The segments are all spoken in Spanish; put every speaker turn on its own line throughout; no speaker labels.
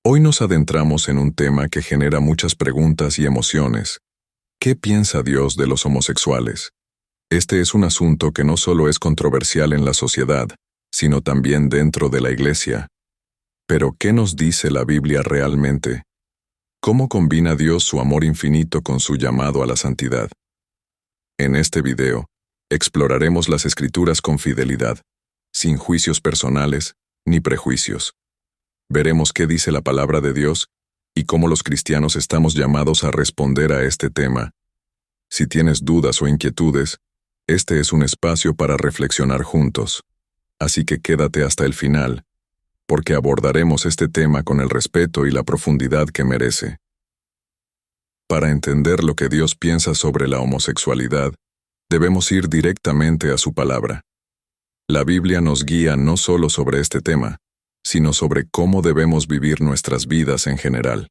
Hoy nos adentramos en un tema que genera muchas preguntas y emociones. ¿Qué piensa Dios de los homosexuales? Este es un asunto que no solo es controversial en la sociedad, sino también dentro de la Iglesia. Pero, ¿qué nos dice la Biblia realmente? ¿Cómo combina Dios su amor infinito con su llamado a la santidad? En este video, exploraremos las Escrituras con fidelidad, sin juicios personales ni prejuicios. Veremos qué dice la palabra de Dios y cómo los cristianos estamos llamados a responder a este tema. Si tienes dudas o inquietudes, este es un espacio para reflexionar juntos. Así que quédate hasta el final, porque abordaremos este tema con el respeto y la profundidad que merece. Para entender lo que Dios piensa sobre la homosexualidad, debemos ir directamente a su palabra. La Biblia nos guía no solo sobre este tema, sino sobre cómo debemos vivir nuestras vidas en general.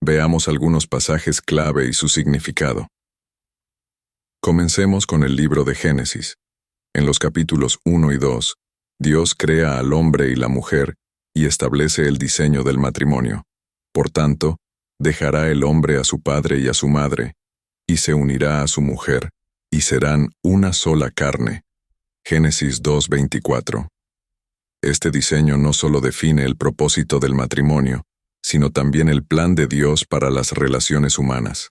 Veamos algunos pasajes clave y su significado. Comencemos con el libro de Génesis. En los capítulos 1 y 2, Dios crea al hombre y la mujer y establece el diseño del matrimonio. Por tanto, dejará el hombre a su padre y a su madre, y se unirá a su mujer, y serán una sola carne. Génesis 2:24. Este diseño no solo define el propósito del matrimonio, sino también el plan de Dios para las relaciones humanas.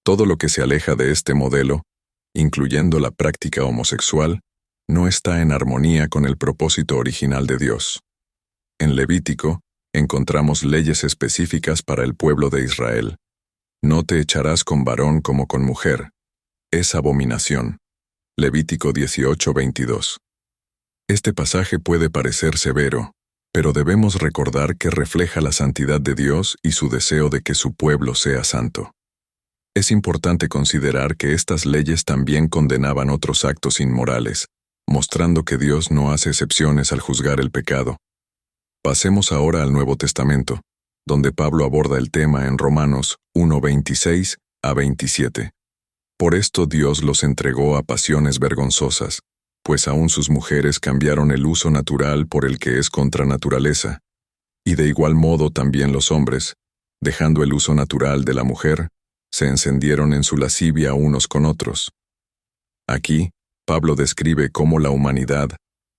Todo lo que se aleja de este modelo, incluyendo la práctica homosexual, no está en armonía con el propósito original de Dios. En Levítico, encontramos leyes específicas para el pueblo de Israel. No te echarás con varón como con mujer. Es abominación. Levítico 18:22. Este pasaje puede parecer severo, pero debemos recordar que refleja la santidad de Dios y su deseo de que su pueblo sea santo. Es importante considerar que estas leyes también condenaban otros actos inmorales, mostrando que Dios no hace excepciones al juzgar el pecado. Pasemos ahora al Nuevo Testamento, donde Pablo aborda el tema en Romanos 1:26 a 27. Por esto Dios los entregó a pasiones vergonzosas, pues aún sus mujeres cambiaron el uso natural por el que es contra naturaleza. Y de igual modo también los hombres, dejando el uso natural de la mujer, se encendieron en su lascivia unos con otros. Aquí, Pablo describe cómo la humanidad,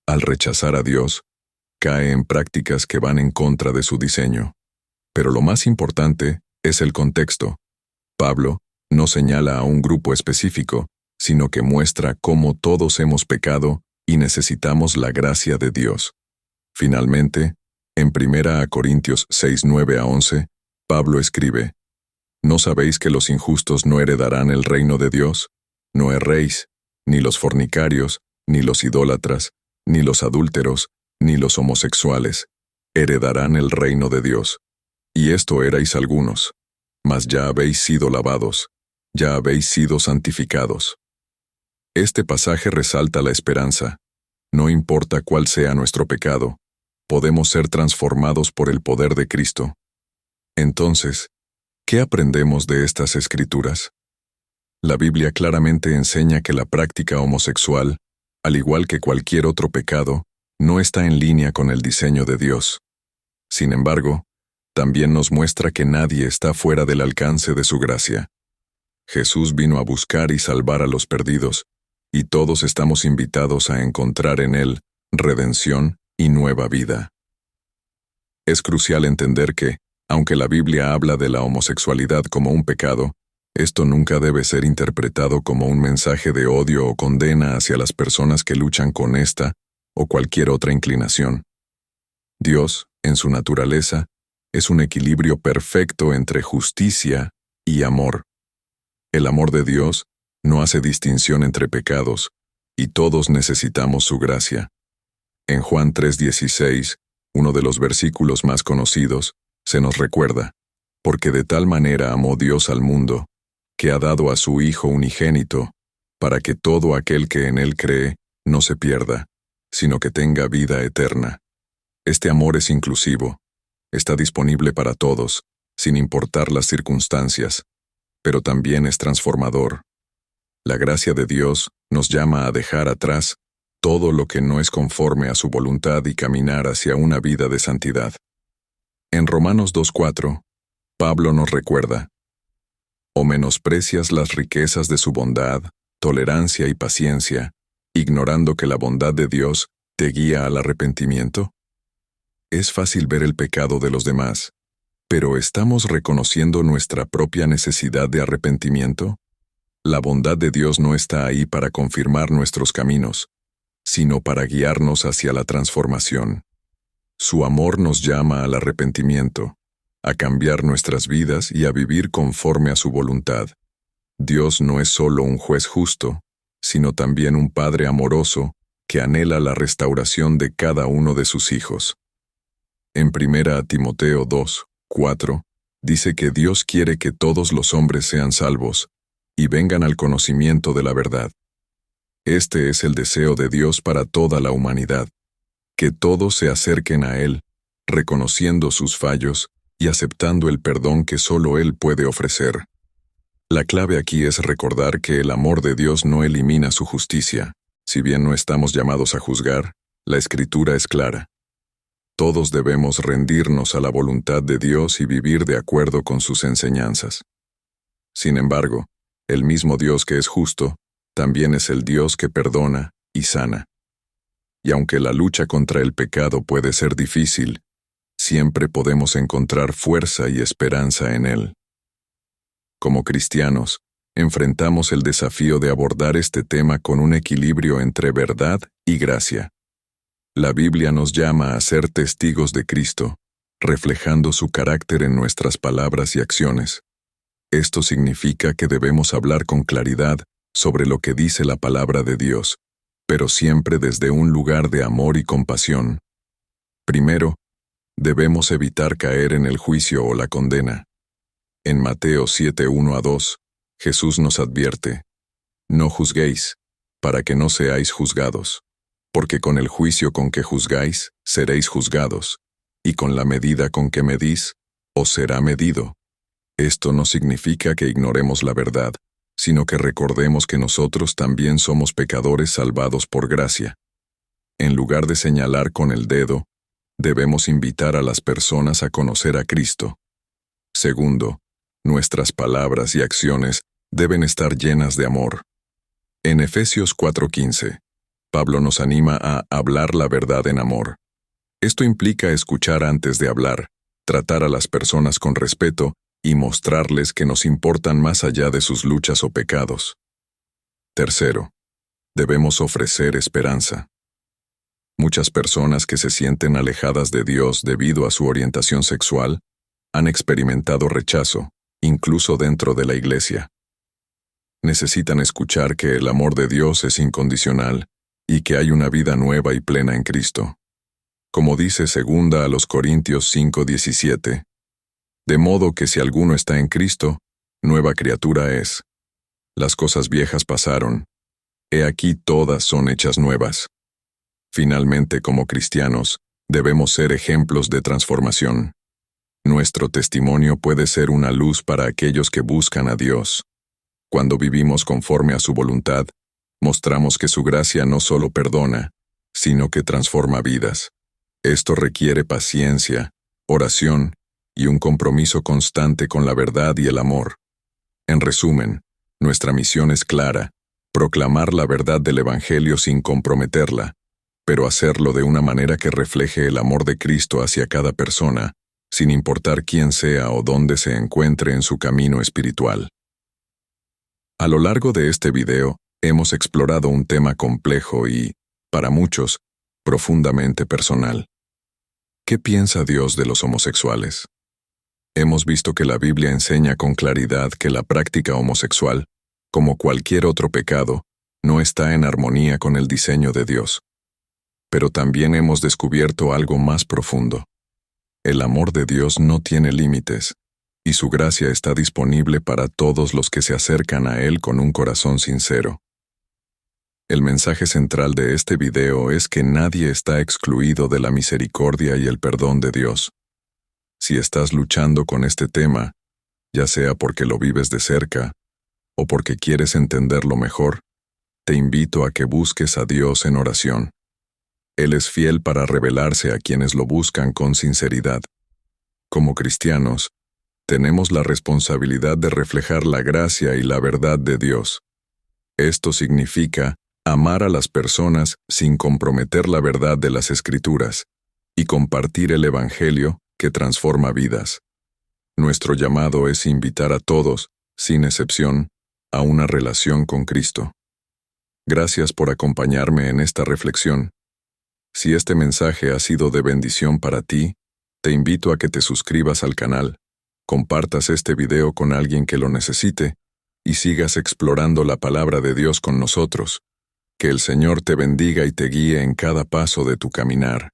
al rechazar a Dios, cae en prácticas que van en contra de su diseño. Pero lo más importante es el contexto. Pablo no señala a un grupo específico, sino que muestra cómo todos hemos pecado y necesitamos la gracia de Dios. Finalmente, en 1 Corintios 6:9 a 11, Pablo escribe: ¿No sabéis que los injustos no heredarán el reino de Dios? No erréis, ni los fornicarios, ni los idólatras, ni los adúlteros, ni los homosexuales, heredarán el reino de Dios. Y esto erais algunos, mas ya habéis sido lavados, ya habéis sido santificados. Este pasaje resalta la esperanza. No importa cuál sea nuestro pecado, podemos ser transformados por el poder de Cristo. Entonces, ¿qué aprendemos de estas Escrituras? La Biblia claramente enseña que la práctica homosexual, al igual que cualquier otro pecado, no está en línea con el diseño de Dios. Sin embargo, también nos muestra que nadie está fuera del alcance de su gracia. Jesús vino a buscar y salvar a los perdidos, y todos estamos invitados a encontrar en Él redención y nueva vida. Es crucial entender que, aunque la Biblia habla de la homosexualidad como un pecado, esto nunca debe ser interpretado como un mensaje de odio o condena hacia las personas que luchan con esta o cualquier otra inclinación. Dios, en su naturaleza, es un equilibrio perfecto entre justicia y amor. El amor de Dios no hace distinción entre pecados, y todos necesitamos su gracia. En Juan 3:16, uno de los versículos más conocidos, se nos recuerda: porque de tal manera amó Dios al mundo, que ha dado a su Hijo unigénito, para que todo aquel que en Él cree no se pierda, sino que tenga vida eterna. Este amor es inclusivo, está disponible para todos, sin importar las circunstancias, pero también es transformador. La gracia de Dios nos llama a dejar atrás todo lo que no es conforme a su voluntad y caminar hacia una vida de santidad. En Romanos 2:4, Pablo nos recuerda: ¿o menosprecias las riquezas de su bondad, tolerancia y paciencia, ignorando que la bondad de Dios te guía al arrepentimiento? Es fácil ver el pecado de los demás, pero ¿estamos reconociendo nuestra propia necesidad de arrepentimiento? La bondad de Dios no está ahí para confirmar nuestros caminos, sino para guiarnos hacia la transformación. Su amor nos llama al arrepentimiento, a cambiar nuestras vidas y a vivir conforme a su voluntad. Dios no es solo un juez justo, sino también un Padre amoroso que anhela la restauración de cada uno de sus hijos. En 1 Timoteo 2:4, dice que Dios quiere que todos los hombres sean salvos y vengan al conocimiento de la verdad. Este es el deseo de Dios para toda la humanidad, que todos se acerquen a Él, reconociendo sus fallos y aceptando el perdón que solo Él puede ofrecer. La clave aquí es recordar que el amor de Dios no elimina su justicia. Si bien no estamos llamados a juzgar, la Escritura es clara. Todos debemos rendirnos a la voluntad de Dios y vivir de acuerdo con sus enseñanzas. Sin embargo, el mismo Dios que es justo, también es el Dios que perdona y sana. Y aunque la lucha contra el pecado puede ser difícil, siempre podemos encontrar fuerza y esperanza en Él. Como cristianos, enfrentamos el desafío de abordar este tema con un equilibrio entre verdad y gracia. La Biblia nos llama a ser testigos de Cristo, reflejando su carácter en nuestras palabras y acciones. Esto significa que debemos hablar con claridad sobre lo que dice la palabra de Dios, pero siempre desde un lugar de amor y compasión. Primero, debemos evitar caer en el juicio o la condena. En Mateo 7:1-2, Jesús nos advierte: no juzguéis, para que no seáis juzgados, porque con el juicio con que juzgáis, seréis juzgados, y con la medida con que medís, os será medido. Esto no significa que ignoremos la verdad, sino que recordemos que nosotros también somos pecadores salvados por gracia. En lugar de señalar con el dedo, debemos invitar a las personas a conocer a Cristo. Segundo, nuestras palabras y acciones deben estar llenas de amor. En Efesios 4:15, Pablo nos anima a hablar la verdad en amor. Esto implica escuchar antes de hablar, tratar a las personas con respeto y mostrarles que nos importan más allá de sus luchas o pecados. Tercero, debemos ofrecer esperanza. Muchas personas que se sienten alejadas de Dios debido a su orientación sexual han experimentado rechazo, incluso dentro de la iglesia. Necesitan escuchar que el amor de Dios es incondicional y que hay una vida nueva y plena en Cristo. Como dice 2 Corintios 5:17, de modo que si alguno está en Cristo, nueva criatura es. Las cosas viejas pasaron, he aquí todas son hechas nuevas. Finalmente, como cristianos, debemos ser ejemplos de transformación. Nuestro testimonio puede ser una luz para aquellos que buscan a Dios. Cuando vivimos conforme a su voluntad, mostramos que su gracia no solo perdona, sino que transforma vidas. Esto requiere paciencia, oración y un compromiso constante con la verdad y el amor. En resumen, nuestra misión es clara: proclamar la verdad del Evangelio sin comprometerla, pero hacerlo de una manera que refleje el amor de Cristo hacia cada persona, sin importar quién sea o dónde se encuentre en su camino espiritual. A lo largo de este video, hemos explorado un tema complejo y, para muchos, profundamente personal. ¿Qué piensa Dios de los homosexuales? Hemos visto que la Biblia enseña con claridad que la práctica homosexual, como cualquier otro pecado, no está en armonía con el diseño de Dios. Pero también hemos descubierto algo más profundo. El amor de Dios no tiene límites, y su gracia está disponible para todos los que se acercan a Él con un corazón sincero. El mensaje central de este video es que nadie está excluido de la misericordia y el perdón de Dios. Si estás luchando con este tema, ya sea porque lo vives de cerca o porque quieres entenderlo mejor, te invito a que busques a Dios en oración. Él es fiel para revelarse a quienes lo buscan con sinceridad. Como cristianos, tenemos la responsabilidad de reflejar la gracia y la verdad de Dios. Esto significa amar a las personas sin comprometer la verdad de las Escrituras y compartir el Evangelio que transforma vidas. Nuestro llamado es invitar a todos, sin excepción, a una relación con Cristo. Gracias por acompañarme en esta reflexión. Si este mensaje ha sido de bendición para ti, te invito a que te suscribas al canal, compartas este video con alguien que lo necesite y sigas explorando la palabra de Dios con nosotros. Que el Señor te bendiga y te guíe en cada paso de tu caminar.